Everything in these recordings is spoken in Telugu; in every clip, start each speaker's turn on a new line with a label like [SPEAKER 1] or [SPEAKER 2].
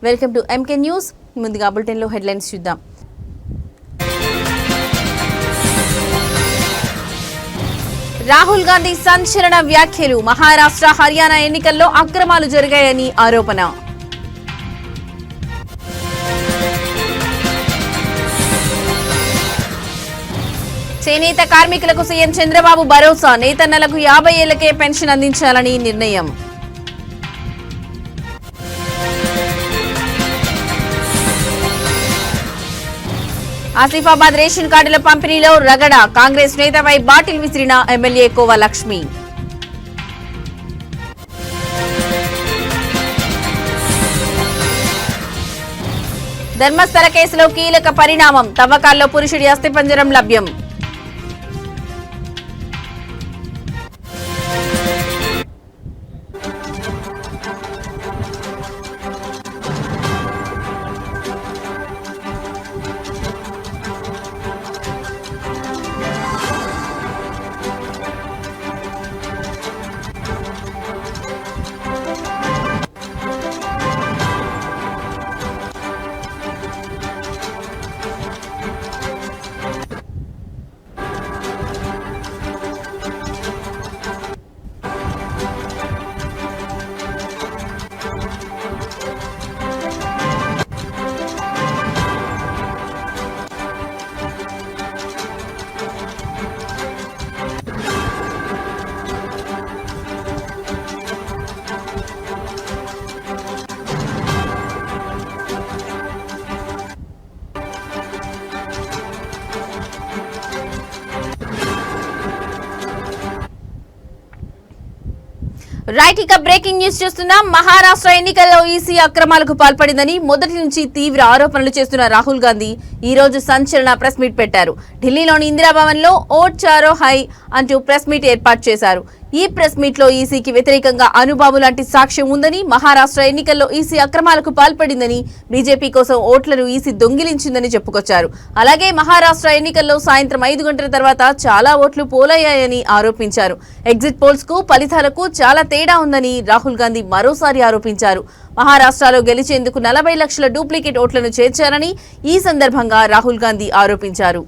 [SPEAKER 1] Welcome to MK news. ముందుగా బులెటిన్లో హెడ్లైన్స్ చూద్దాం. రాహుల్ గాంధీ సంచలన వ్యాఖ్యలు. మహారాష్ట్ర, హర్యానా ఎన్నికల్లో అక్రమాలు జరిగాయని ఆరోపణ. చేనేత కార్మికులకు సీఎం చంద్రబాబు భరోసా. నేతన్నలకు 50 ఏళ్లకే పెన్షన్ అందించాలని నిర్ణయం. ఆసిఫాబాద్ రేషన్ కార్డుల పంపిణీలో రగడ. కాంగ్రెస్ నేతపై బాటిల్ విసిరిన ఎమ్మెల్యే కోవ లక్ష్మి. ధర్మస్థల కేసులో కీలక పరిణామం. తవ్వకాల్లో పురుషుడి అస్థిపంజరం లభ్యం. రైట్, ఇక బ్రేకింగ్ న్యూస్ చూస్తున్నాం. మహారాష్ట్ర ఎన్నికల్లో ఈసీ అక్రమాలకు పాల్పడిందని మొదటి నుంచి తీవ్ర ఆరోపణలు చేస్తున్న రాహుల్ గాంధీ ఈ రోజు సంచలన ప్రెస్ మీట్ పెట్టారు. ఢిల్లీలోని ఇందిరాభవన్ లో ఓట్ చారో హై అంటూ ప్రెస్ మీట్ ఏర్పాటు చేశారు. ఈ ప్రెస్ మీట్ లో ఈసీకి వ్యతిరేకంగా అనుబాబు లాంటి సాక్ష్యం ఉందని, మహారాష్ట్ర ఎన్నికల్లో ఈసీ అక్రమాలకు పాల్పడిందని, బీజేపీ కోసం ఓట్లను ఈసీ దొంగిలించిందని చెప్పుకొచ్చారు. అలాగే మహారాష్ట్ర ఎన్నికల్లో సాయంత్రం 5 గంటల తర్వాత చాలా ఓట్లు పోలయ్యాయని ఆరోపించారు. ఎగ్జిట్ పోల్స్ కు ఫలితాలకు చాలా తేడా ఉందని రాహుల్ గాంధీ మరోసారి ఆరోపించారు. మహారాష్ట్రలో గెలిచేందుకు 40 లక్షల డూప్లికేట్ ఓట్లను చేర్చారని ఈ సందర్భంగా రాహుల్ గాంధీ ఆరోపించారు.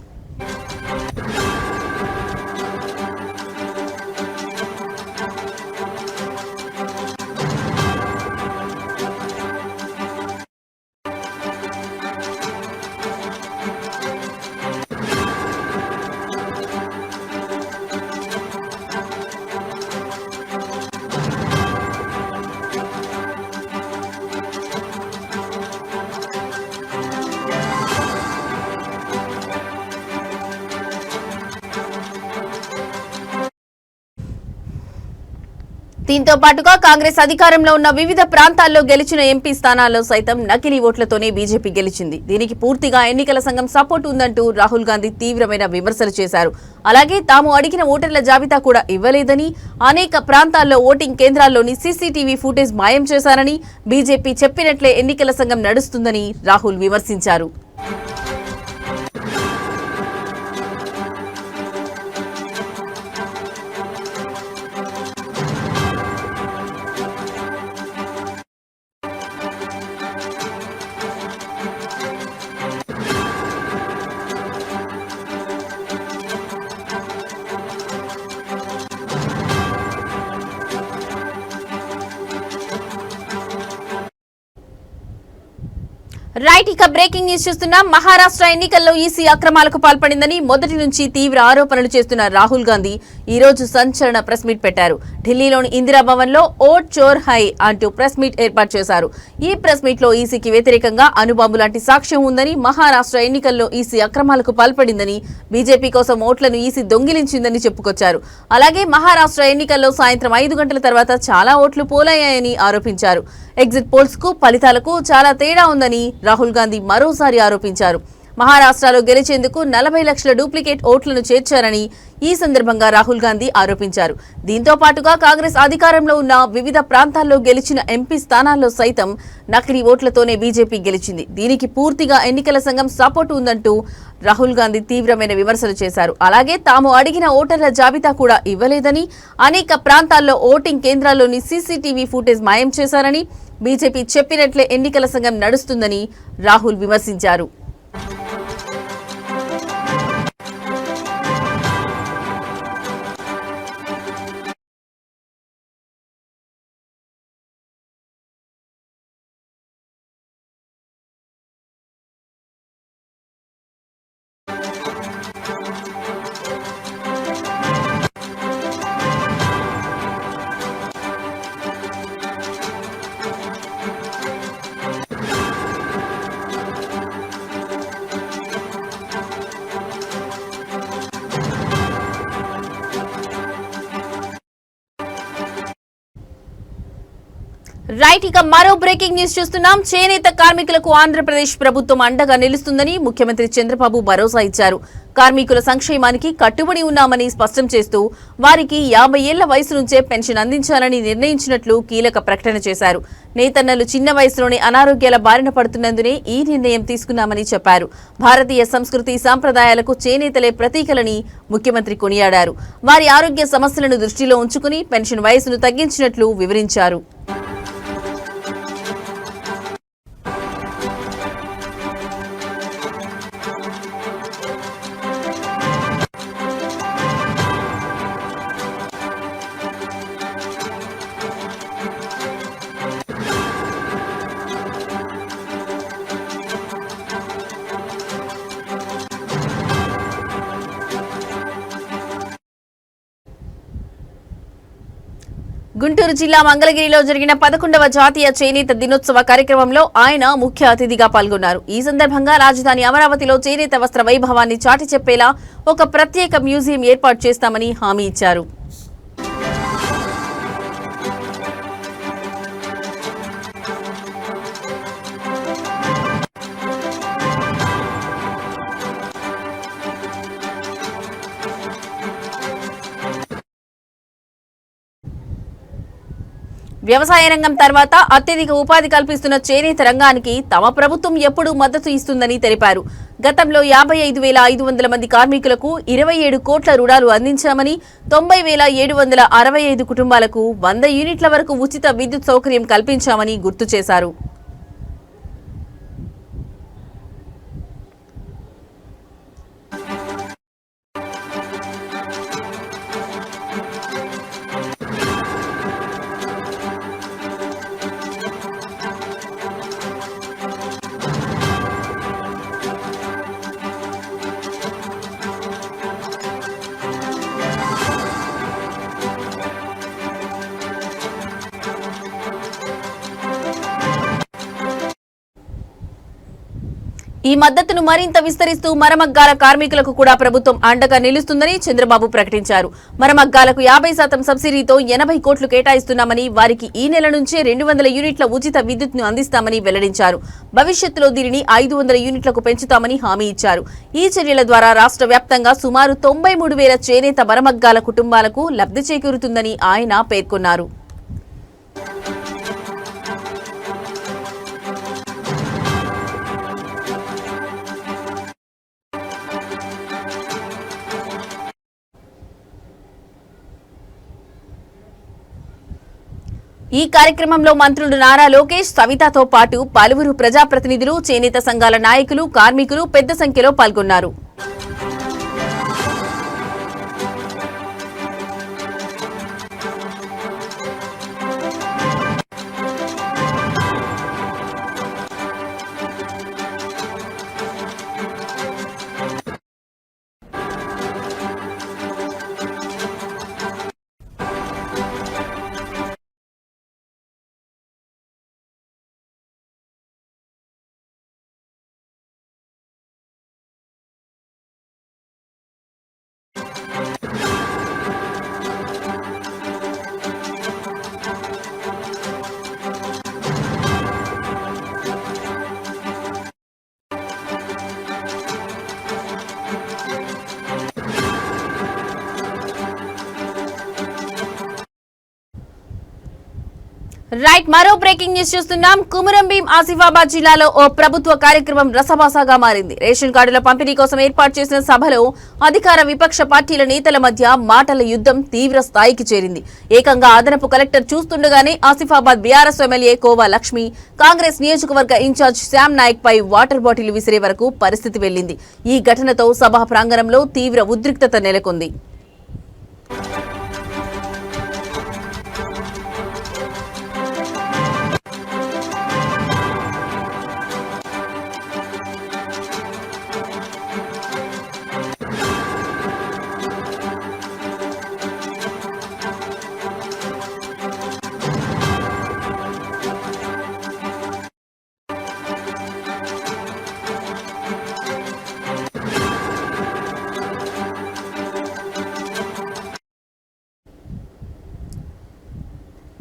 [SPEAKER 1] దీంతో పాటుగా కాంగ్రెస్ అధికారంలో ఉన్న వివిధ ప్రాంతాల్లో గెలిచిన ఎంపీ స్థానాల్లో సైతం నకిలీ ఓట్లతోనే బీజేపీ గెలిచింది. దీనికి పూర్తిగా ఎన్నికల సంఘం సపోర్ట్ ఉందంటూ రాహుల్ గాంధీ తీవ్రమైన విమర్శలు చేశారు. అలాగే తాము అడిగిన ఓటర్ల జాబితా కూడా ఇవ్వలేదని, అనేక ప్రాంతాల్లో ఓటింగ్ కేంద్రాల్లోని సీసీటీవీ ఫుటేజ్ మాయం చేశారని, బీజేపీ చెప్పినట్లే ఎన్నికల సంఘం నడుస్తుందని రాహుల్ విమర్శించారు. రైట్, ఇక బ్రేకింగ్ న్యూస్ చూస్తున్నాం. మహారాష్ట్ర ఎన్నికల్లో ఈసీ అక్రమాలకు పాల్పడిందని మొదటి నుంచి తీవ్ర ఆరోపణలు చేస్తున్న రాహుల్ గాంధీ ఈ రోజు సంచలన ప్రెస్ మీట్ పెట్టారు. ఢిల్లీలోని ఇందిరాభవన్ లో ఓట్ చోర్ హై అంటూ ప్రెస్ మీట్ ఏర్పాటు చేశారు. ఈ ప్రెస్ మీట్ లో ఈసీకి వ్యతిరేకంగా అనుబాబు లాంటి సాక్ష్యం ఉందని, మహారాష్ట్ర ఎన్నికల్లో ఈసీ అక్రమాలకు పాల్పడిందని, బీజేపీ కోసం ఓట్లను ఈసీ దొంగిలించిందని చెప్పుకొచ్చారు. అలాగే మహారాష్ట్ర ఎన్నికల్లో సాయంత్రం 5 గంటల తర్వాత చాలా ఓట్లు పోలయ్యాయని ఆరోపించారు. ఎగ్జిట్ పోల్స్ కు ఫలితాలకు చాలా తేడా ఉందని రాహుల్ గాంధీ మరోసారి ఆరోపించారు. మహారాష్ట్రలో గెలిచేందుకు 40 లక్షల డూప్లికేట్ ఓట్లను చేర్చారని ఈ సందర్భంగా రాహుల్ గాంధీ ఆరోపించారు. దీంతో పాటుగా కాంగ్రెస్ అధికారంలో ఉన్న వివిధ ప్రాంతాల్లో గెలిచిన ఎంపీ స్థానాల్లో సైతం నకిలీ ఓట్లతోనే బీజేపీ గెలిచింది. దీనికి పూర్తిగా ఎన్నికల సంఘం సపోర్ట్ ఉందంటూ రాహుల్ గాంధీ తీవ్రమైన విమర్శలు చేశారు. అలాగే తాము అడిగిన ఓటర్ల జాబితా కూడా ఇవ్వలేదని, అనేక ప్రాంతాల్లో ఓటింగ్ కేంద్రాల్లోని సీసీటీవీ ఫుటేజ్ మాయం చేశారని, బీజేపీ చెప్పినట్లే ఎన్నికల సంఘం నడుస్తుందని రాహుల్ విమర్శించారు. రైట్, ఇక మరో బ్రేకింగ్ న్యూస్ చూస్తున్నాం. చేనేత కార్మికులకు ఆంధ్రప్రదేశ్ ప్రభుత్వం అండగా నిలుస్తుందని ముఖ్యమంత్రి చంద్రబాబు భరోసా ఇచ్చారు. కార్మికుల సంక్షేమానికి కట్టుబడి ఉన్నామని స్పష్టం చేస్తూ వారికి 50 ఏళ్ల వయసు నుంచే పెన్షన్ అందించాలని నిర్ణయించినట్లు కీలక ప్రకటన చేశారు. నేతన్నలు చిన్న వయసులోనే అనారోగ్యాల బారిన పడుతున్నందునే ఈ నిర్ణయం తీసుకున్నామని చెప్పారు. భారతీయ సంస్కృతి సంప్రదాయాలకు చేనేతలే ప్రతీకలని ముఖ్యమంత్రి కొనియాడారు. వారి ఆరోగ్య సమస్యలను దృష్టిలో ఉంచుకుని పెన్షన్ వయసును తగ్గించినట్లు వివరించారు. గుంటూరు జిల్లా మంగళగిరిలో జరిగిన 11వ జాతీయ చేనేత దినోత్సవ కార్యక్రమంలో ఆయన ముఖ్య అతిథిగా పాల్గొన్నారు. ఈ సందర్భంగా రాజధాని అమరావతిలో చేనేత వస్త్ర వైభవాన్ని చాటి చెప్పేలా ఒక ప్రత్యేక మ్యూజియం ఏర్పాటు చేస్తామని హామీ ఇచ్చారు. వ్యవసాయ రంగం తర్వాత అత్యధిక ఉపాధి కల్పిస్తున్న చేనేత రంగానికి తమ ప్రభుత్వం ఎప్పుడూ మద్దతు ఇస్తుందని తెలిపారు. గతంలో 55,500 మంది కార్మికులకు 27 కోట్ల రుణాలు అందించామని, 90,765 కుటుంబాలకు 100 యూనిట్ల వరకు ఉచిత విద్యుత్ సౌకర్యం కల్పించామని గుర్తు చేశారు. ఈ మద్దతును మరింత విస్తరిస్తూ మరమగ్గాల కార్మికులకు కూడా ప్రభుత్వం అండగా నిలుస్తుందని చంద్రబాబు ప్రకటించారు. మరమగ్గాలకు 50% సబ్సిడీతో 80 కోట్లు కేటాయిస్తున్నామని, వారికి ఈ నెల నుంచే 200 యూనిట్ల ఉచిత విద్యుత్ను అందిస్తామని వెల్లడించారు. భవిష్యత్తులో దీనిని 500 యూనిట్లకు పెంచుతామని హామీ ఇచ్చారు. ఈ చర్యల ద్వారా రాష్ట్ర వ్యాప్తంగా సుమారు 93,000 చేనేత మరమగ్గాల కుటుంబాలకు లబ్ధి చేకూరుతుందని ఆయన పేర్కొన్నారు. ఈ కార్యక్రమంలో మంత్రులు నారా లోకేష్, సవితతో పాటు పలువురు ప్రజాప్రతినిధులు, చేనేత సంఘాల నాయకులు, కార్మికులు పెద్ద సంఖ్యలో పాల్గొన్నారు. రైట్ మరో బ్రేకింగ్ న్యూస్ చూస్తున్నాం. కుమురం భీం ఆసిఫాబాద్ జిల్లాలో ఓ ప్రభుత్వ కార్యక్రమం రసభాసగా మారింది. రేషన్ కార్డుల పంపిణీ కోసం ఏర్పాటు చేసిన సభలో అధికార విపక్ష పార్టీల నేతల మధ్య మాటల యుద్ధం తీవ్ర స్థాయికి చేరింది. ఏకంగా అదనపు కలెక్టర్ చూస్తుండగానే ఆసిఫాబాద్ బీఆర్ఎస్ ఎమ్మెల్యే కోవా లక్ష్మి కాంగ్రెస్ నియోజకవర్గ ఇన్ఛార్జ్ శ్యామ్ నాయక్ పై వాటర్ బాటిల్ విసిరే వరకు పరిస్థితి వెళ్లింది. ఈ ఘటనతో సభా ప్రాంగణంలో తీవ్ర ఉద్రిక్తత నెలకొంది.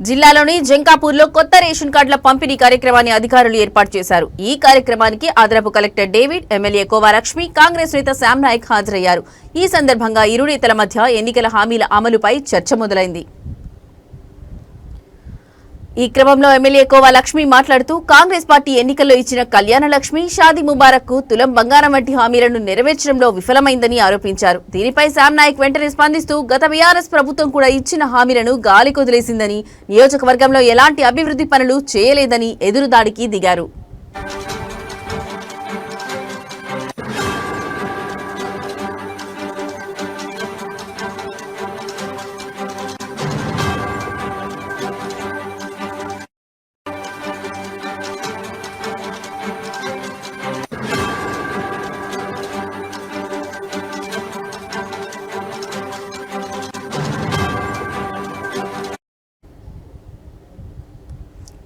[SPEAKER 1] జిల్లాలోని జంకాపూర్లో కొత్త రేషన్ కార్డుల పంపిణీ కార్యక్రమాన్ని అధికారులు ఏర్పాటు చేశారు. ఈ కార్యక్రమానికి అదనపు collector David, MLA khoa Lakshmi, Congress నేత శ్యామ్ నాయక్ హాజరయ్యారు. ఈ సందర్భంగా ఇరు నేతల మధ్య ఎన్నికల హామీల అమలుపై చర్చ మొదలైంది. ఈ క్రమంలో ఎమ్మెల్యే కోవా లక్ష్మి మాట్లాడుతూ కాంగ్రెస్ పార్టీ ఎన్నికల్లో ఇచ్చిన కళ్యాణ లక్ష్మి, షాదీ ముబారక్ కు తులం బంగారం వంటి హామీలను నెరవేర్చడంలో విఫలమైందని ఆరోపించారు. దీనిపై శ్యామ్ నాయక్ వెంటనే స్పందిస్తూ గత బీఆర్ఎస్ ప్రభుత్వం కూడా ఇచ్చిన హామీలను గాలి కొదిలేసిందని, నియోజకవర్గంలో ఎలాంటి అభివృద్ధి పనులు చేయలేదని ఎదురుదాడికి దిగారు.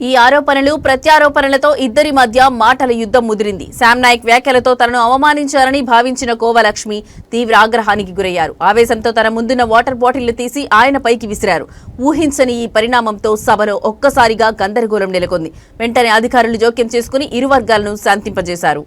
[SPEAKER 1] ఈ ఆరోపణలు ప్రత్యారోపణలతో ఇద్దరి మధ్య మాటల యుద్ధం ముదిరింది. శ్యామ్ నాయక్ వ్యాఖ్యలతో తనను అవమానించారని భావించిన కోవా లక్ష్మి తీవ్ర ఆగ్రహానికి గురయ్యారు. ఆవేశంతో తన ముందున్న వాటర్ బాటిల్ తీసి ఆయన పైకి విసిరారు. ఊహించని ఈ పరిణామంతో సభలో ఒక్కసారిగా గందరగోళం నెలకొంది. వెంటనే అధికారులు జోక్యం చేసుకుని ఇరు వర్గాలను శాంతింపజేశారు.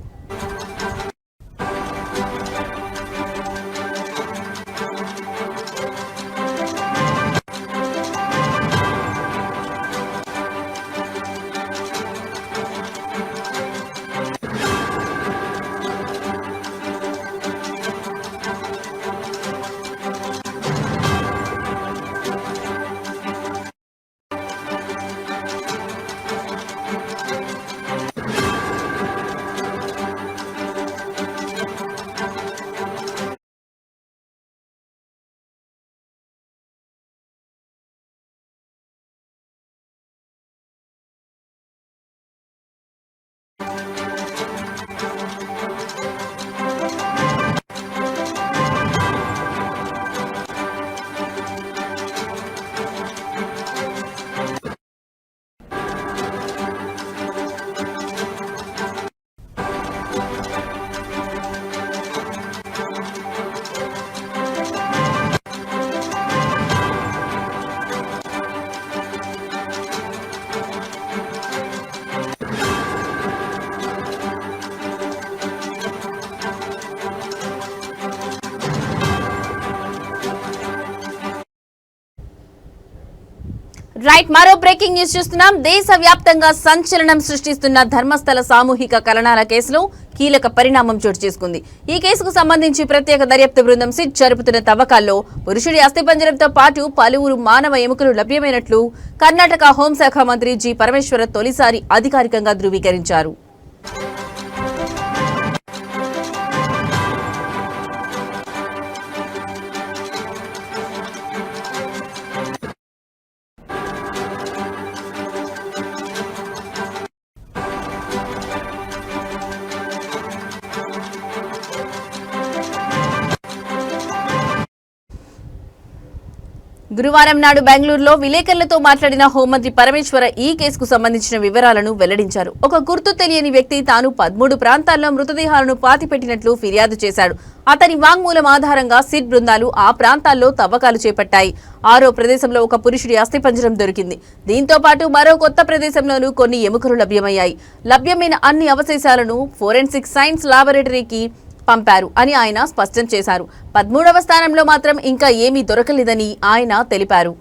[SPEAKER 1] రైట్ మరో బ్రేకింగ్ న్యూస్ చూస్తున్నాం. దేశవ్యాప్తంగా సంచలనం సృష్టిస్తున్న ధర్మస్థల సామూహిక కలనాల కేసులో కీలక పరిణామం చోటు చేసుకుంది. ఈ కేసుకు సంబంధించి ప్రత్యేక దర్యాప్తు బృందం సిట్ జరుపుతున్న తవ్వకాల్లో పురుషుడి అస్థిపంజరంతో పాటు పలువురు మానవ ఎముకలు లభ్యమైనట్లు కర్ణాటక హోంశాఖ మంత్రి జి పరమేశ్వర తొలిసారి అధికారికంగా ధృవీకరించారు. గురువారం నాడు బెంగళూరులో విలేకరులతో మాట్లాడిన హోంమంత్రి పరమేశ్వర ఈ కేసుకు సంబంధించిన వివరాలను వెల్లడించారు. ఒక గుర్తు తెలియని వ్యక్తి తాను 13 ప్రాంతాల్లో మృతదేహాలను పాతిపెట్టినట్లు ఫిర్యాదు చేశాడు. అతని వాంగ్మూలం ఆధారంగా సిట్ బృందాలు ఆ ప్రాంతాల్లో తవ్వకాలు చేపట్టాయి. 6వ ప్రదేశంలో ఒక పురుషుడి అస్థిపంజరం దొరికింది. దీంతో పాటు మరో కొత్త ప్రదేశంలోనూ కొన్ని ఎముకలు లభ్యమయ్యాయి. లభ్యమైన అన్ని అవశేషాలను ఫోరెన్సిక్ సైన్స్ లాబొరేటరీకి పంపారు అని ఆయన స్పష్టం చేశారు. 13వ స్థానంలో మాత్రం ఇంకా ఏమీ దొరకలేదని ఆయన తెలిపారు.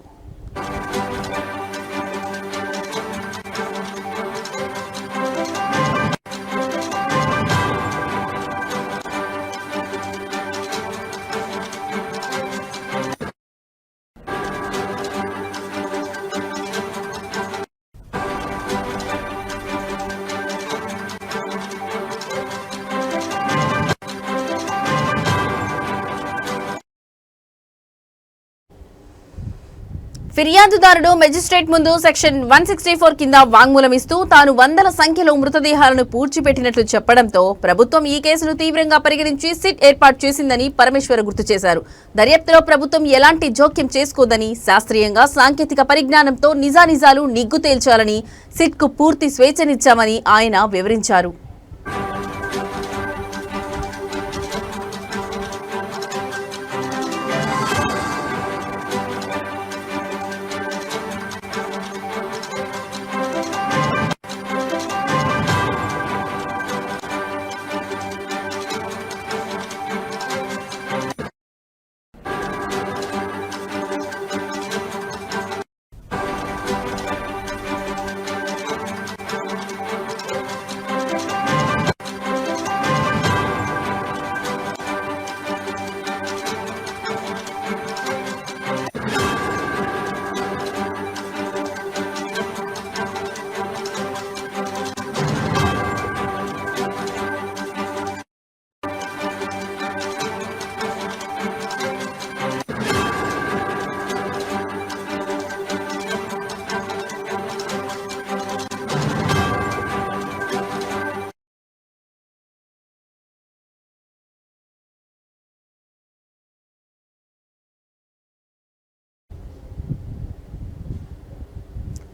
[SPEAKER 1] ఫిర్యాదుదారుడు మెజిస్ట్రేట్ ముందు సెక్షన్ 164 కింద వాంగ్మూలం ఇస్తూ తాను వందల సంఖ్యలో మృతదేహాలను పూడ్చిపెట్టినట్లు చెప్పడంతో ప్రభుత్వం ఈ కేసును తీవ్రంగా పరిగణించి సిట్ ఏర్పాటు చేసిందని పరమేశ్వర్ గుర్తు చేశారు. దర్యాప్తులో ప్రభుత్వం ఎలాంటి జోక్యం చేసుకోదని, శాస్త్రీయంగా సాంకేతిక పరిజ్ఞానంతో నిజానిజాలు నిగ్గు తేల్చాలని సిట్కు పూర్తి స్వేచ్ఛనిచ్చామని ఆయన వివరించారు.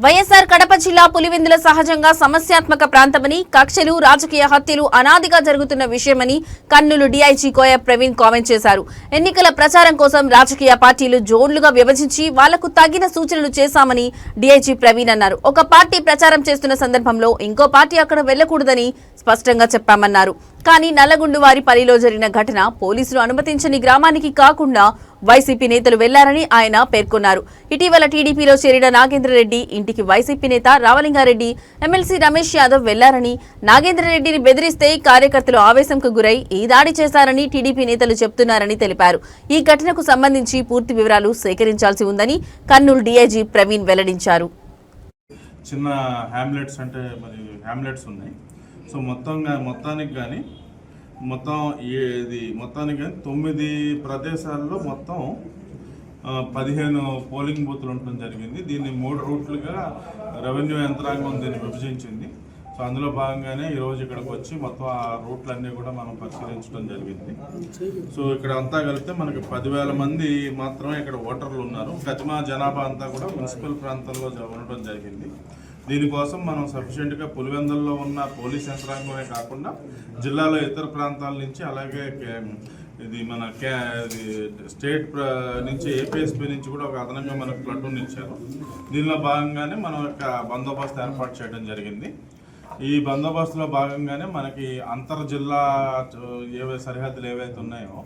[SPEAKER 1] వైఎస్ఆర్ కడప జిల్లా పులివెందుల సహజంగా సమస్యాత్మక ప్రాంతమని, కక్షలు, రాజకీయ హత్యలు అనాదిగా జరుగుతున్న విషయమని కర్నూలు డీఐజీ కోయ ప్రవీణ్ కామెంట్ చేశారు. ఎన్నికల ప్రచారం కోసం రాజకీయ పార్టీలు జోన్లుగా విభజించి వాళ్లకు తగిన సూచనలు చేశామని డీఐజీ ప్రవీణ్ అన్నారు. ఒక పార్టీ ప్రచారం చేస్తున్న సందర్భంలో ఇంకో పార్టీ అక్కడ వెళ్లకూడదని స్పష్టంగా చెప్పామన్నారు. కానీ నల్లగుండువారి పల్లిలో జరిగిన ఘటన పోలీసులు అనుమతించని గ్రామానికి కాకుండా వైసీపీ నేతలు వెళ్లారని ఆయన పేర్కొన్నారు. ఇటీవల టీడీపీలో చేరిన నాగేంద్రరెడ్డి ఇంటికి వైసీపీ నేత రామలింగారెడ్డి, ఎమ్మెల్సీ రమేష్ యాదవ్ వెళ్లారని, నాగేంద్రరెడ్డిని బెదిరిస్తే కార్యకర్తలు ఆవేశంకు గురై ఈ దాడి చేశారని టీడీపీ నేతలు చెబుతున్నారని తెలిపారు. ఈ ఘటనకు సంబంధించి పూర్తి వివరాలు సేకరించాల్సి ఉందని కర్నూలు డీఐజీ ప్రవీణ్ వెల్లడించారు.
[SPEAKER 2] చిన్న హ్యామ్లెట్స్ అంటే మరి హ్యామ్లెట్స్ ఉన్నాయి. సో మొత్తానికి కానీ 9 ప్రదేశాల్లో మొత్తం 15 పోలింగ్ బూత్లు ఉండడం జరిగింది. దీన్ని 3 రూట్లుగా రెవెన్యూ యంత్రాంగం దీన్ని విభజించింది. సో అందులో భాగంగానే ఈరోజు ఇక్కడికి వచ్చి మొత్తం ఆ రూట్లన్నీ కూడా మనం పరిశీలించడం జరిగింది. సో ఇక్కడ అంతా కలిపితే మనకి 10,000 మంది మాత్రమే ఇక్కడ ఓటర్లు ఉన్నారు. గజమా జనాభా అంతా కూడా మున్సిపల్ ప్రాంతాల్లో ఉండడం జరిగింది. దీనికోసం మనం సఫిషియెంట్గా పులివెందుల్లో ఉన్న పోలీస్ యంత్రాంగమే కాకుండా జిల్లాలో ఇతర ప్రాంతాల నుంచి, అలాగే ఇది మన స్టేట్ నుంచి ఏపీఎస్పీ నుంచి కూడా ఒక అదనంగా మనకు ప్లటూన్ ఇచ్చారు. దీనిలో భాగంగానే మనం యొక్క బందోబస్తు ఏర్పాటు చేయడం జరిగింది. ఈ బందోబస్తులో భాగంగానే మనకి అంతర్జిల్లా సరిహద్దులు ఏవైతే ఉన్నాయో,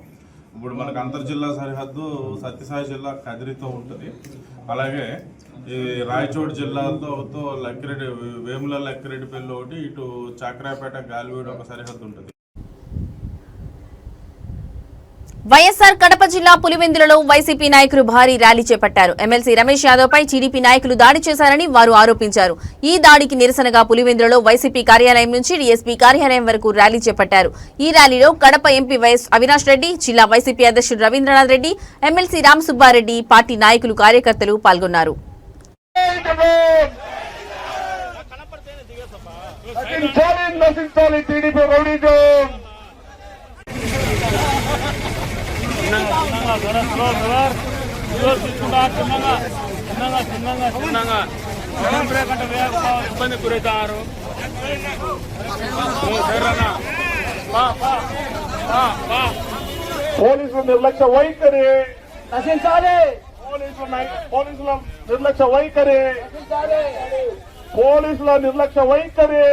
[SPEAKER 2] ఇప్పుడు మనకు అంతర్జిల్లా సరిహద్దు సత్యసాయి జిల్లా కదిరితో ఉంటుంది. అలాగే ఈ రాయచోటి జిల్లాతో లక్కిరెడ్డి, వేముల లక్కిరెడ్డిపల్లి ఒకటి, ఇటు చాక్రాపేట, గాలివీడు ఒక సరిహద్దు ఉంటుంది.
[SPEAKER 1] వైఎస్ఆర్ కడప జిల్లా పులివెందులలో వైసీపీ నాయకులు భారీ ర్యాలీ చేపట్టారు. ఎమ్మెల్సీ రమేష్ యాదవ్ పై టీడీపీ నాయకులు దాడి చేశారని వారు ఆరోపించారు. ఈ దాడికి నిరసనగా పులివెందులలో వైసీపీ కార్యాలయం నుంచి డీఎస్పీ కార్యాలయం వరకు ర్యాలీ చేపట్టారు. ఈ ర్యాలీలో కడప ఎంపీ వైఎస్ అవినాష్ రెడ్డి, జిల్లా వైసీపీ అధ్యక్షుడు రవీంద్రనాథ్ రెడ్డి, ఎమ్మెల్సీ రామ్ సుబ్బారెడ్డి, పార్టీ నాయకులు, కార్యకర్తలు పాల్గొన్నారు.
[SPEAKER 3] ఇబ్బంది గురవుతారు.
[SPEAKER 4] పోలీసుల నిర్లక్ష్య వైఖరి
[SPEAKER 3] నశించాలి.
[SPEAKER 4] పోలీసుల నిర్లక్ష్య వైఖరి పోలీసుల నిర్లక్ష్య వైఖరి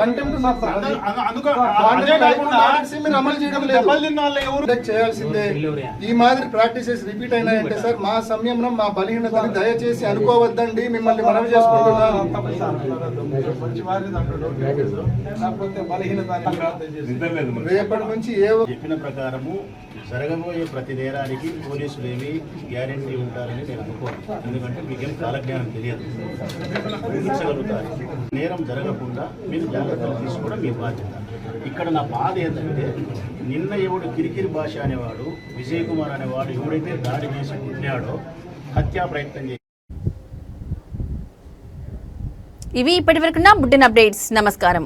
[SPEAKER 5] కంటెంప్ట్ మీరు అమలు చేయడం లేదు చేయాల్సిందే. ఈ మాదిరి ప్రాక్టీసెస్ రిపీట్ అయినాయంటే సార్ మా సంయమనం మా బలహీనతని దయచేసి అనుకోవద్దండి. మిమ్మల్ని మనవి చేసుకుంటున్నాం. రేపటి నుంచి
[SPEAKER 6] చెప్పిన ప్రకారము జరగబోయే ప్రతి నేరానికి పోలీసులు ఏమి గ్యారెంటీ ఉంటారని నేను అనుకోను. ఎందుకంటే మీకేం కాలజ్ఞానం తెలియదు, ఊహించగలుగుతారు. నేరం జరగకుండా మీరు జాగ్రత్తలు తీసుకోవడం మీ బాధ్యత. ఇక్కడ నా బాధ ఏంటంటే నిన్న ఎవడు కిరికిరి భాష అనేవాడు, విజయ్ కుమార్ అనేవాడు ఎవడైతే దాడి చేసి పుట్టినాడో హత్యా ప్రయత్నం చేసి.
[SPEAKER 1] ఇవి ఇప్పటివరకున్న బులెటిన్ అప్డేట్స్. నమస్కారం.